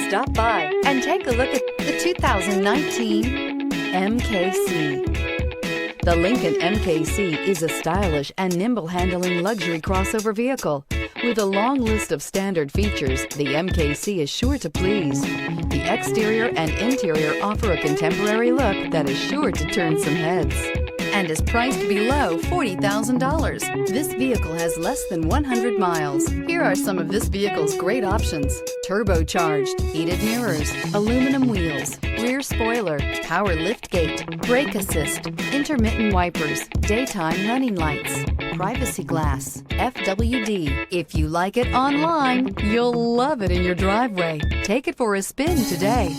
Stop by and take a look at the 2019 MKC. The Lincoln MKC is a stylish and nimble-handling luxury crossover vehicle. With a long list of standard features, the MKC is sure to please. The exterior and interior offer a contemporary look that is sure to turn some heads, and is priced below $40,000. This vehicle has less than 100 miles. Here are some of this vehicle's great options: turbocharged, heated mirrors, aluminum wheels, rear spoiler, power liftgate, brake assist, intermittent wipers, daytime running lights, privacy glass, FWD. If you like it online, you'll love it in your driveway. Take it for a spin today.